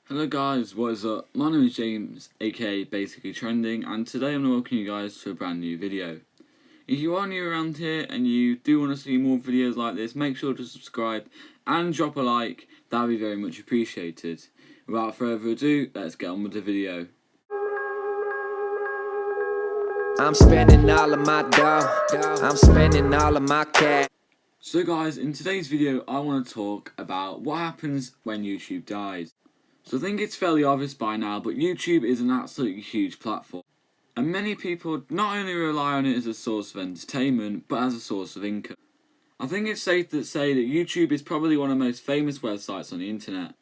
Hello guys, what is up? My name is James, aka Basically Trending, and today I'm going to welcome you guys to a brand new video. If you are new around here and you do want to see more videos like this, make sure to subscribe and drop a like, that would be very much appreciated. Without further ado, let's get on with the video. I'm spending all of my dough, I'm spending all of my cash. So guys, in today's video I want to talk about what happens when YouTube dies. So I think it's fairly obvious by now, but YouTube is an absolutely huge platform. And many people not only rely on it as a source of entertainment, but as a source of income. I think it's safe to say that YouTube is probably one of the most famous websites on the internet.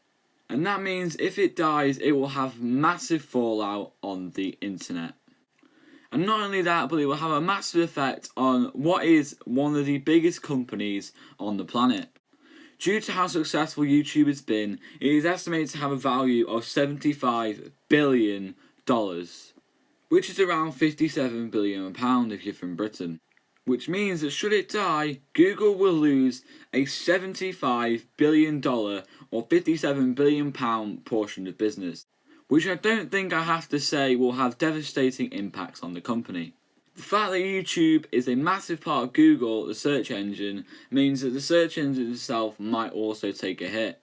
And that means if it dies, it will have massive fallout on the internet. And not only that, but it will have a massive effect on what is one of the biggest companies on the planet. Due to how successful YouTube has been, it is estimated to have a value of $75 billion, which is around £57 billion if you're from Britain. Which means that should it die, Google will lose a $75 billion or £57 billion portion of business, which I don't think I have to say will have devastating impacts on the company. The fact that YouTube is a massive part of Google, the search engine, means that the search engine itself might also take a hit,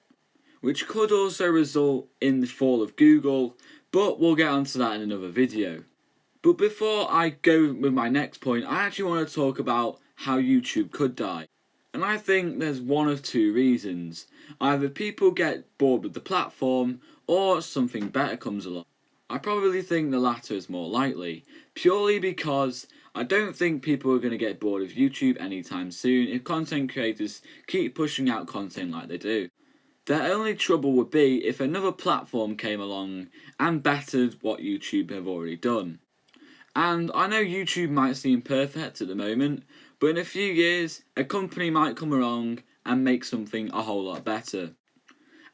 which could also result in the fall of Google, but we'll get onto that in another video. But before I go with my next point, I actually want to talk about how YouTube could die. And I think there's one of two reasons. Either people get bored with the platform, or something better comes along. I probably think the latter is more likely, purely because I don't think people are going to get bored of YouTube anytime soon if content creators keep pushing out content like they do. Their only trouble would be if another platform came along and bettered what YouTube have already done. And I know YouTube might seem perfect at the moment, but in a few years, a company might come along and make something a whole lot better.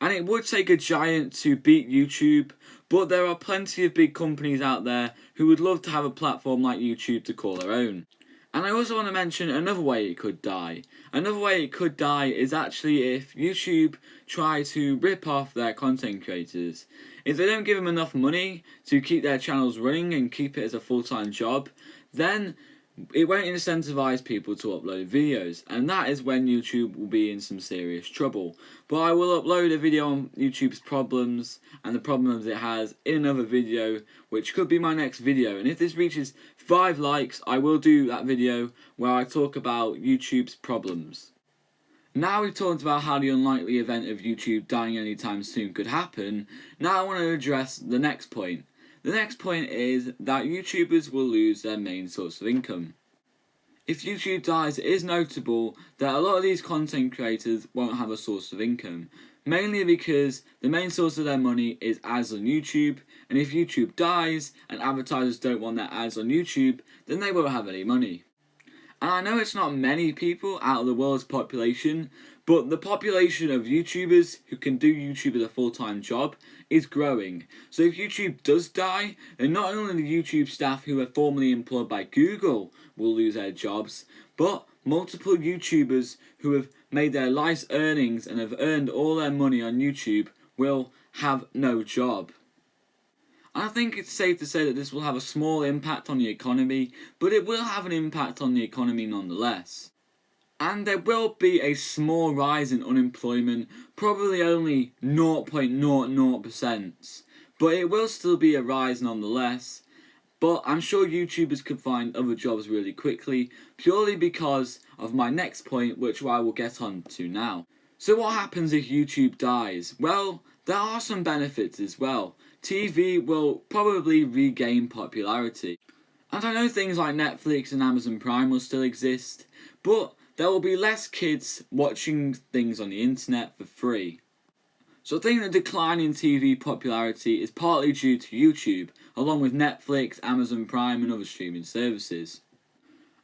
And it would take a giant to beat YouTube, but there are plenty of big companies out there who would love to have a platform like YouTube to call their own. And I also want to mention another way it could die. Another way it could die is actually if YouTube try to rip off their content creators. If they don't give them enough money to keep their channels running and keep it as a full-time job, then it won't incentivize people to upload videos, and that is when YouTube will be in some serious trouble. But I will upload a video on YouTube's problems and the problems it has in another video, which could be my next video. And if this reaches 5 likes, I will do that video where I talk about YouTube's problems. Now we've talked about how the unlikely event of YouTube dying anytime soon could happen, now I want to address the next point. The next point is that YouTubers will lose their main source of income. If YouTube dies, it is notable that a lot of these content creators won't have a source of income, mainly because the main source of their money is ads on YouTube, and if YouTube dies and advertisers don't want their ads on YouTube, then they won't have any money. And I know it's not many people out of the world's population, but the population of YouTubers who can do YouTube as a full-time job is growing. So if YouTube does die, then not only the YouTube staff who are formerly employed by Google will lose their jobs, but multiple YouTubers who have made their life's earnings and have earned all their money on YouTube will have no job. I think it's safe to say that this will have a small impact on the economy, but it will have an impact on the economy nonetheless. And there will be a small rise in unemployment, probably only 0.00%, but it will still be a rise nonetheless. But I'm sure YouTubers can find other jobs really quickly, purely because of my next point, which I will get on to now. So what happens if YouTube dies? Well, there are some benefits as well. TV will probably regain popularity. And I know things like Netflix and Amazon Prime will still exist, but there will be less kids watching things on the internet for free. So I think the decline in TV popularity is partly due to YouTube, along with Netflix, Amazon Prime and other streaming services.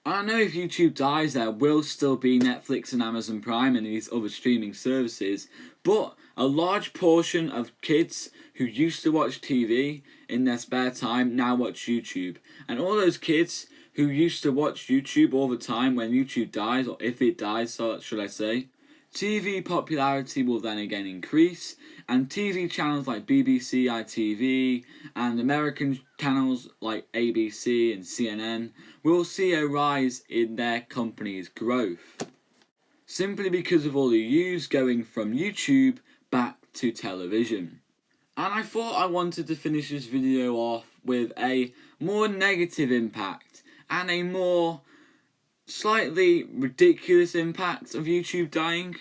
And I know if YouTube dies, there will still be Netflix and Amazon Prime and these other streaming services, but a large portion of kids who used to watch TV in their spare time now watch YouTube. And all those kids who used to watch YouTube all the time when YouTube dies, or if it dies, so should I say, TV popularity will then again increase, and TV channels like BBC, ITV, and American channels like ABC and CNN will see a rise in their company's growth, simply because of all the views going from YouTube back to television. And I thought I wanted to finish this video off with a more negative impact and a more slightly ridiculous impact of YouTube dying.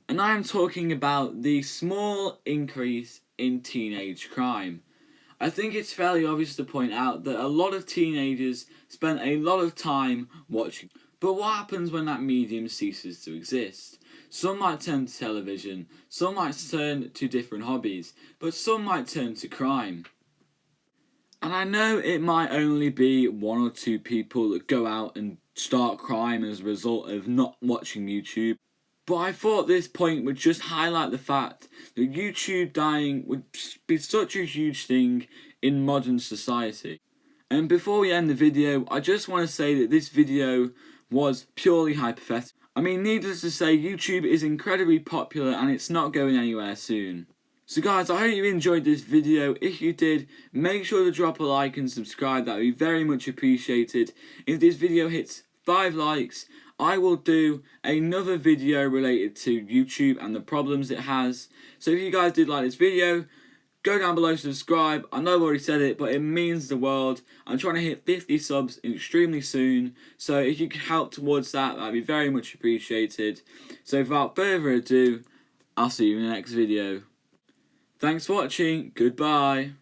And I am talking about the small increase in teenage crime. I think it's fairly obvious to point out that a lot of teenagers spend a lot of time watching. But what happens when that medium ceases to exist? Some might turn to television, some might turn to different hobbies, but some might turn to crime. And I know it might only be one or two people that go out and start crime as a result of not watching YouTube, but I thought this point would just highlight the fact that YouTube dying would be such a huge thing in modern society. And before we end the video, I just want to say that this video was purely hypothetical. I mean, needless to say, YouTube is incredibly popular and it's not going anywhere soon. So guys, I hope you enjoyed this video. If you did, make sure to drop a like and subscribe. That would be very much appreciated. If this video hits 5 likes, I will do another video related to YouTube and the problems it has. So if you guys did like this video, go down below, subscribe. I know I've already said it, but it means the world. I'm trying to hit 50 subs extremely soon. So if you could help towards that, that'd be very much appreciated. So without further ado, I'll see you in the next video. Thanks for watching, goodbye.